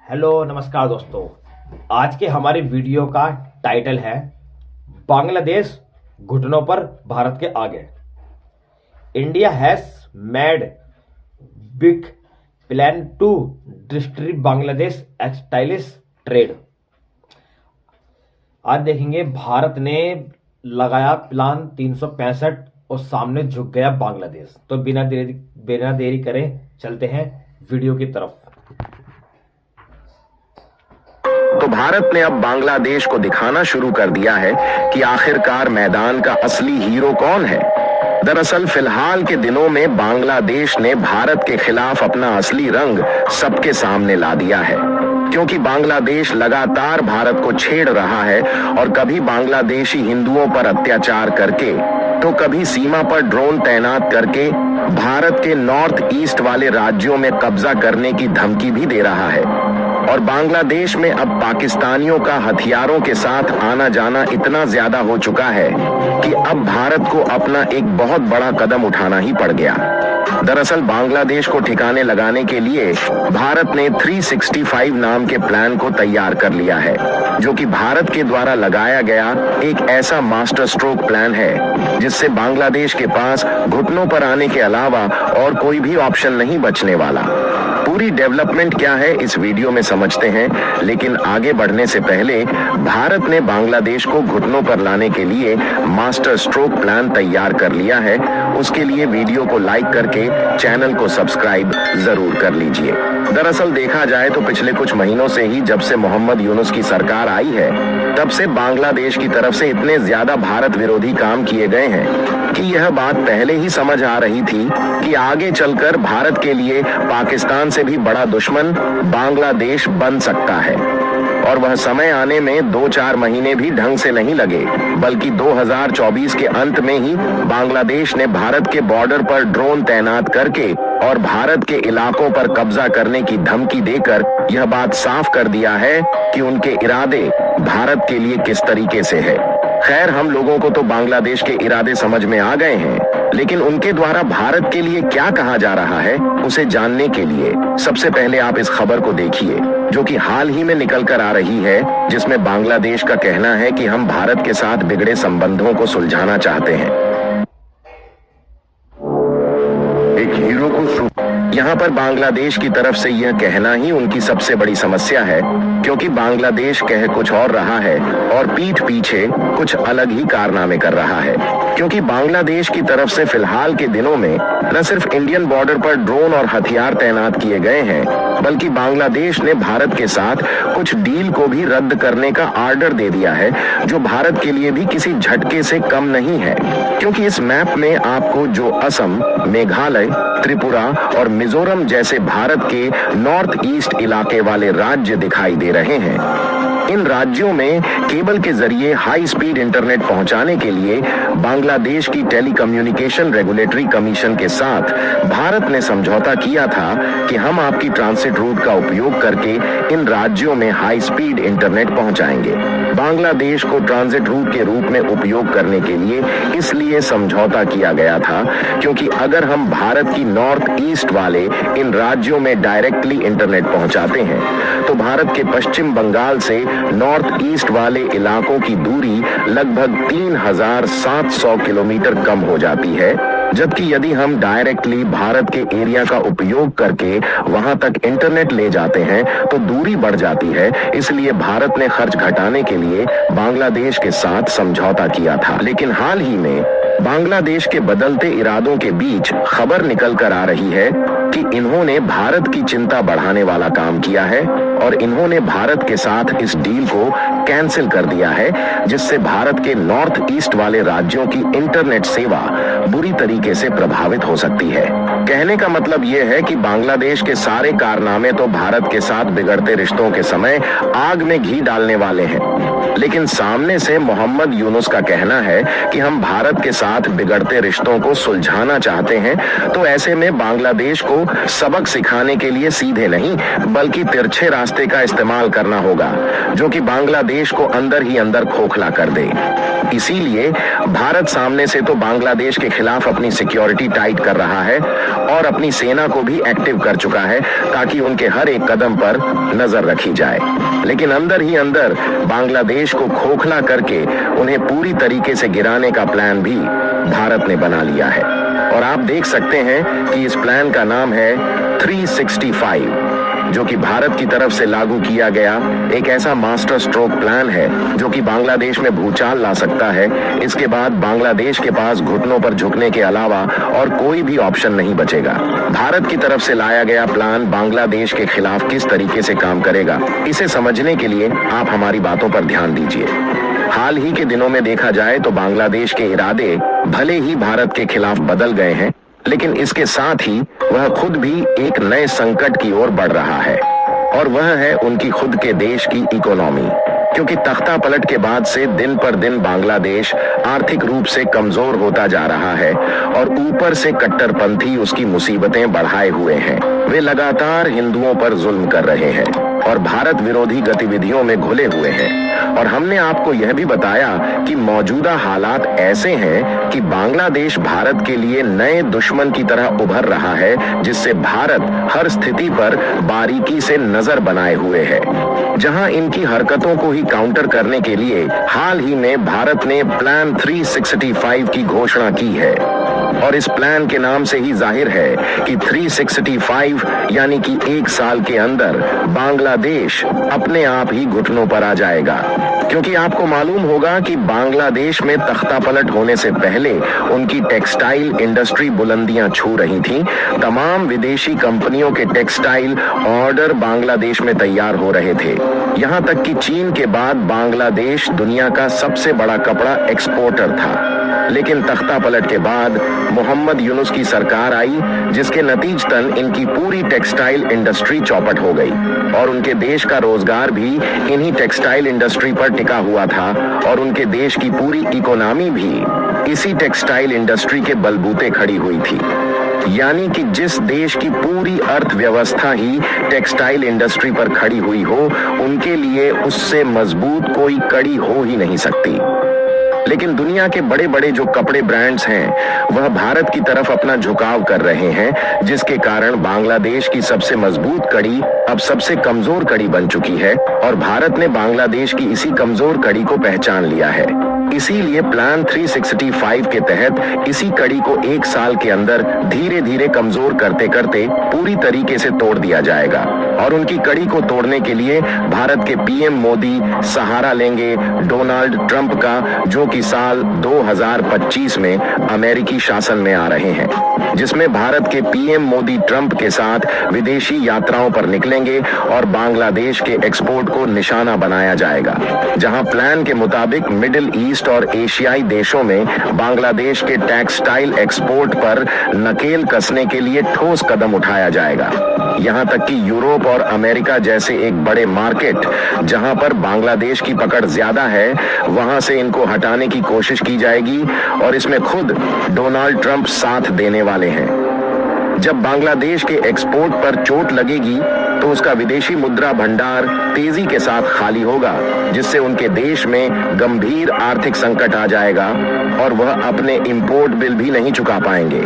Hello नमस्कार दोस्तों। आज के हमारी वीडियो का टाइटल है बांग्लादेश घुटनों पर भारत के आगे। India has made big plan to destroy Bangladesh textiles trade. आज देखेंगे भारत ने लगाया प्लान 365 और सामने झुक गया बांग्लादेश। तो बिना देरी करें चलते हैं वीडियो की तरफ। तो भारत ने अब बांग्लादेश को दिखाना शुरू कर दिया है कि आखिरकार मैदान का असली हीरो कौन है। दरअसल फिलहाल के दिनों में बांग्लादेश ने भारत के खिलाफ अपना असली रंग सबके सामने ला दिया है, क्योंकि बांग्लादेश लगातार भारत को छेड़ रहा है और कभी बांग्लादेशी हिंदुओं पर अत्याचार करके तो कभी सीमा पर ड्रोन तैनात करके भारत के नॉर्थ ईस्ट वाले राज्यों में कब्जा करने की धमकी भी दे रहा है। और बांग्लादेश में अब पाकिस्तानियों का हथियारों के साथ आना जाना इतना ज्यादा हो चुका है कि अब भारत को अपना एक बहुत बड़ा कदम उठाना ही पड़ गया। दरअसल बांग्लादेश को ठिकाने लगाने के लिए भारत ने 365 नाम के प्लान को तैयार कर लिया है, जो कि भारत के द्वारा लगाया गया एक ऐसा मास्टर स्ट्रोक प्लान है जिससे बांग्लादेश के पास घुटनों पर आने के अलावा और कोई भी ऑप्शन नहीं बचने वाला। पूरी डेवलपमेंट क्या है इस वीडियो में समझते हैं, लेकिन आगे बढ़ने से पहले भारत ने बांग्लादेश को घुटनों पर लाने के लिए मास्टर स्ट्रोक प्लान तैयार कर लिया है। उसके लिए वीडियो को लाइक करके चैनल को सब्सक्राइब जरूर कर लीजिए। दरअसल देखा जाए तो पिछले कुछ महीनों से ही जब से मोहम्मद यूनुस की सरकार आई है तब से बांग्लादेश की तरफ से इतने ज्यादा भारत विरोधी काम किए गए हैं कि यह बात पहले ही समझ आ रही थी कि आगे चलकर भारत के लिए पाकिस्तान से भी बड़ा दुश्मन बांग्लादेश बन सकता है। और वह समय आने में 2-4 महीने भी ढंग से नहीं लगे, बल्कि 2024 के अंत में ही बांग्लादेश ने भारत के बॉर्डर पर ड्रोन तैनात करके और भारत के इलाकों पर कब्जा करने की धमकी देकर यह बात साफ कर दिया है कि उनके इरादे भारत के लिए किस तरीके से है। खैर, हम लोगों को तो बांग्लादेश के इरादे समझ में आ गए हैं, लेकिन उनके द्वारा भारत के लिए क्या कहा जा रहा है उसे जानने के लिए सबसे पहले आप इस खबर को देखिए, जो कि हाल ही में निकल कर आ रही है, जिसमें बांग्लादेश का कहना है कि हम भारत के साथ बिगड़े संबंधों को सुलझाना चाहते हैं। एक हीरो को यहाँ पर बांग्लादेश की तरफ से यह कहना ही उनकी सबसे बड़ी समस्या है, क्योंकि बांग्लादेश कह कुछ और रहा है और पीठ पीछे कुछ अलग ही कारनामे कर रहा है। क्योंकि बांग्लादेश की तरफ से फिलहाल के दिनों में न सिर्फ इंडियन बॉर्डर पर ड्रोन और हथियार तैनात किए गए हैं, बल्कि बांग्लादेश ने भारत के साथ कुछ डील को भी रद्द करने का आर्डर दे दिया है, जो भारत के लिए भी किसी झटके से कम नहीं है। क्योंकि इस मैप में आपको जो असम, मेघालय, त्रिपुरा और मिजोरम जैसे भारत के नॉर्थ ईस्ट इलाके वाले राज्य दिखाई दे रहे हैं, इन राज्यों में केबल के जरिए हाई स्पीड इंटरनेट पहुंचाने के लिए बांग्लादेश की टेलीकम्युनिकेशन रेगुलेटरी कमीशन के साथ भारत ने समझौता किया था कि हम आपकी ट्रांसिट रूट का उपयोग करके इन राज्यों में हाई स्पीड इंटरनेट पहुंचाएंगे। बांग्लादेश को ट्रांजिट रूट के रूप में उपयोग करने के लिए इसलिए समझौता किया गया था, क्योंकि अगर हम भारत की नॉर्थ ईस्ट वाले इन राज्यों में डायरेक्टली इंटरनेट पहुंचाते हैं तो भारत के पश्चिम बंगाल से नॉर्थ ईस्ट वाले इलाकों की दूरी लगभग 3700 किलोमीटर कम हो जाती है, जबकि यदि हम डायरेक्टली भारत के एरिया का उपयोग करके वहां तक इंटरनेट ले जाते हैं तो दूरी बढ़ जाती है। इसलिए भारत ने खर्च घटाने के लिए बांग्लादेश के साथ समझौता किया था। लेकिन हाल ही में बांग्लादेश के बदलते इरादों के बीच खबर निकल कर आ रही है कि इन्होंने भारत की चिंता बढ़ाने वाला काम किया है और इन्होंने भारत के साथ इस डील को कैंसिल कर दिया है, जिससे भारत के नॉर्थ ईस्ट वाले राज्यों की इंटरनेट सेवा बुरी तरीके से प्रभावित हो सकती है। कहने का मतलब यह है कि बांग्लादेश के सारे कारनामे तो भारत के साथ बिगड़ते रिश्तों के समय आग में घी डालने वाले हैं, लेकिन सामने से मोहम्मद यूनुस का कहना है कि हम भारत के साथ बिगड़ते रिश्तों को सुलझाना चाहते हैं। तो ऐसे में बांग्लादेश को सबक सिखाने के लिए सीधे नहीं बल्कि तिरछे रास्ते का इस्तेमाल करना होगा, जो कि बांग्लादेश को अंदर ही अंदर खोखला कर दे। इसीलिए भारत सामने से तो बांग्लादेश के खिलाफ अपनी सिक्योरिटी टाइट कर रहा है, और अपनी सेना को भी एक्टिव कर चुका है ताकि उनके हर एक कदम पर नजर रखी जाए। लेकिन अंदर ही अंदर बांग्लादेश को खोखला करके उन्हें पूरी तरीके से गिराने का प्लान भी भारत ने बना लिया है। और आप देख सकते हैं कि इस प्लान का नाम है 365, जो कि भारत की तरफ से लागू किया गया एक ऐसा मास्टर स्ट्रोक प्लान है जो कि बांग्लादेश में भूचाल ला सकता है। इसके बाद बांग्लादेश के पास घुटनों पर झुकने के अलावा और कोई भी ऑप्शन नहीं बचेगा। भारत की तरफ से लाया गया प्लान बांग्लादेश के खिलाफ किस तरीके से काम करेगा, इसे समझने के लिए आप हमारी बातों पर ध्यान दीजिए। हाल ही के दिनों में देखा जाए तो बांग्लादेश के इरादे भले ही भारत के खिलाफ बदल गए हैं, लेकिन इसके साथ ही वह खुद भी एक नए संकट की ओर बढ़ रहा है, और वह है उनकी खुद के देश की इकोनॉमी। क्योंकि तख्ता पलट के बाद से दिन पर दिन बांग्लादेश आर्थिक रूप से कमजोर होता जा रहा है और ऊपर से कट्टरपंथी उसकी मुसीबतें बढ़ाए हुए हैं। वे लगातार हिंदुओं पर जुल्म कर रहे हैं और भारत विरोधी गतिविधियों में घुले हुए हैं। और हमने आपको यह भी बताया कि मौजूदा हालात ऐसे हैं कि बांग्लादेश भारत के लिए नए दुश्मन की तरह उभर रहा है, जिससे भारत हर स्थिति पर बारीकी से नजर बनाए हुए है। जहां इनकी हरकतों को ही काउंटर करने के लिए हाल ही में भारत ने प्लान 365 की घोषणा की है। और इस प्लान के नाम से ही जाहिर है कि 365 यानी कि एक साल के अंदर बांग्लादेश अपने आप ही घुटनों पर आ जाएगा। क्योंकि आपको मालूम होगा कि बांग्लादेश में तख्तापलट होने से पहले उनकी टेक्सटाइल इंडस्ट्री बुलंदियां छू रही थी। तमाम विदेशी कंपनियों के टेक्सटाइल ऑर्डर बांग्लादेश में तैयार हो रहे थे। यहां तक कि चीन के बाद बांग्लादेश दुनिया का सबसे बड़ा कपड़ा एक्सपोर्टर था। लेकिन तख्तापलट के बाद मोहम्मद यूनुस की सरकार आई, जिसके नतीजतन इनकी पूरी टेक्सटाइल इंडस्ट्री चौपट हो गई और उनके देश का रोजगार भी इन्हीं टेक्सटाइल इंडस्ट्री पर टिका हुआ था और उनके देश की पूरी इकोनॉमी भी इसी टेक्सटाइल इंडस्ट्री के बलबूते खड़ी हुई थी। यानी कि जिस देश की पूरी अर्थव्यवस्था ही टेक्सटाइल इंडस्ट्री पर खड़ी हुई हो, उनके लिए उससे मजबूत कोई कड़ी हो ही नहीं सकती। लेकिन दुनिया के बड़े बड़े जो कपड़े ब्रांड्स हैं वह भारत की तरफ अपना झुकाव कर रहे हैं, जिसके कारण बांग्लादेश की सबसे मजबूत कड़ी अब सबसे कमजोर कड़ी बन चुकी है और भारत ने बांग्लादेश की इसी कमजोर कड़ी को पहचान लिया है। इसीलिए प्लान 365 के तहत इसी कड़ी को एक साल के अंदर धीरे धीरे कमजोर करते करते पूरी तरीके से तोड़ दिया जाएगा। और उनकी कड़ी को तोड़ने के लिए भारत के पीएम मोदी सहारा लेंगे डोनाल्ड ट्रंप का, जो कि साल 2025 में अमेरिकी शासन में आ रहे हैं, जिसमें भारत के पीएम मोदी ट्रंप के साथ विदेशी यात्राओं पर निकलेंगे और बांग्लादेश के एक्सपोर्ट को निशाना बनाया जाएगा। जहां प्लान के मुताबिक मिडिल ईस्ट और एशियाई देशों में बांग्लादेश के टेक्सटाइल एक्सपोर्ट पर नकेल कसने के लिए ठोस कदम उठाया जाएगा। यहां तक कि यूरोप और अमेरिका जैसे एक बड़े मार्केट जहां पर बांग्लादेश की पकड़ ज्यादा है, वहां से इनको हटाने की कोशिश की जाएगी और इसमें खुद डोनाल्ड ट्रंप साथ देने वाले हैं। जब बांग्लादेश के एक्सपोर्ट पर चोट लगेगी तो उसका विदेशी मुद्रा भंडार तेजी के साथ खाली होगा, जिससे उनके देश में गंभीर आर्थिक संकट आ जाएगा और वह अपने इंपोर्ट बिल भी नहीं चुका पाएंगे।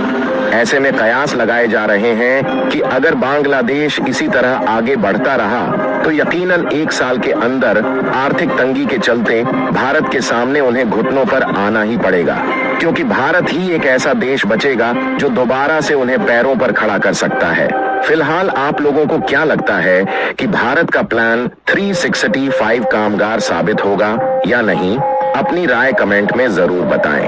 ऐसे में कयास लगाए जा रहे हैं कि अगर बांग्लादेश इसी तरह आगे बढ़ता रहा तो यकीनन एक साल के अंदर आर्थिक तंगी के चलते भारत के सामने उन्हें घुटनों पर आना ही पड़ेगा, क्योंकि भारत ही एक ऐसा देश बचेगा जो दोबारा से उन्हें पैरों पर खड़ा कर सकता है। फिलहाल आप लोगों को क्या लगता है कि भारत का प्लान 365 कामगार साबित होगा या नहीं? अपनी राय कमेंट में जरूर बताएं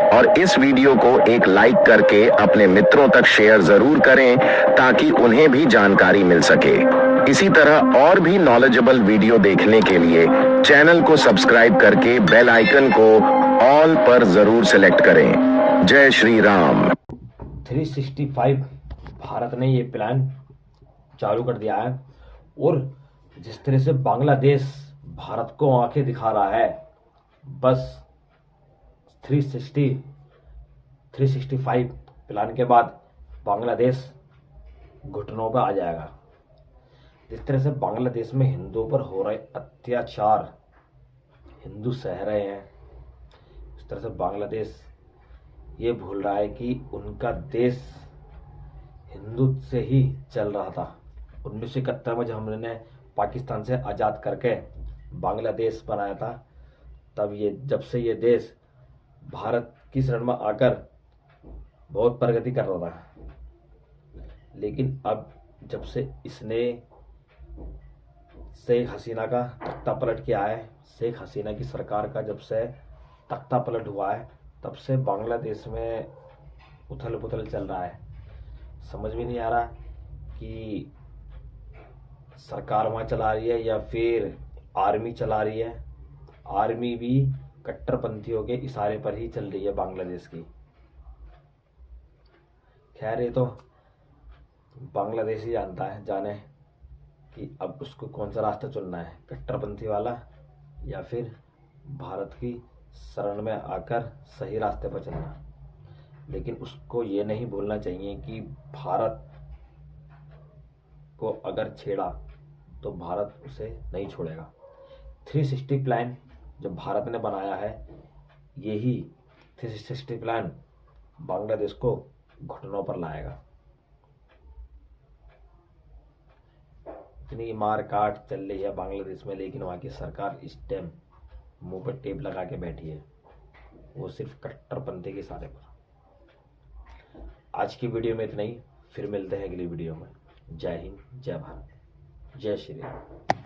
और इस वीडियो को एक लाइक करके अपने मित्रों तक शेयर जरूर करें ताकि उन्हें भी जानकारी मिल सके। इसी तरह और भी नॉलेजेबल वीडियो देखने के लिए चैनल को सब्सक्राइब करके बेल आइकन को ऑल पर जरूर सिलेक्ट करें। जय श्री राम। 365 भारत ने ये प्लान चालू कर दिया है और जिस तरह से बांग्लादेश भारत को आंखें दिखा रहा है, बस 365 प्लान के बाद बांग्लादेश घुटनों पर आ जाएगा। जिस तरह से बांग्लादेश में हिंदुओं पर हो रहे अत्याचार हिंदू सह रहे हैं, इस तरह से बांग्लादेश ये भूल रहा है कि उनका देश हिंदुत्व से ही चल रहा था। 1971 में जब हमने पाकिस्तान से आज़ाद करके बांग्लादेश बनाया था, तब जब से ये देश भारत की शरण में आकर बहुत प्रगति कर रहा था। लेकिन अब जब से इसने शेख हसीना का तख्ता पलट किया है, शेख हसीना की सरकार का जब से तख्ता पलट हुआ है, तब से बांग्लादेश में उथल पुथल चल रहा है। समझ में नहीं आ रहा कि सरकार वहाँ चला रही है या फिर आर्मी चला रही है। आर्मी भी कट्टरपंथियों के इशारे पर ही चल रही है बांग्लादेश की। खैर, ये तो बांग्लादेश ही जानता है, जाने कि अब उसको कौन सा रास्ता चुनना है, कट्टरपंथी वाला या फिर भारत की शरण में आकर सही रास्ते पर चलना। लेकिन उसको ये नहीं भूलना चाहिए कि भारत को अगर छेड़ा तो भारत उसे नहीं छोड़ेगा। 360 प्लान जो भारत ने बनाया है, यही 360 प्लान बांग्लादेश को घुटनों पर लाएगा। इतनी मार काट चल रही है बांग्लादेश में, लेकिन वहाँ की सरकार इस टाइम मुंह पर टेप लगा के बैठी है, वो सिर्फ कट्टरपंथी के इशारे पर। आज की वीडियो में इतना ही, फिर मिलते हैं अगली वीडियो में। जय हिंद, जय भारत, जय श्री राम।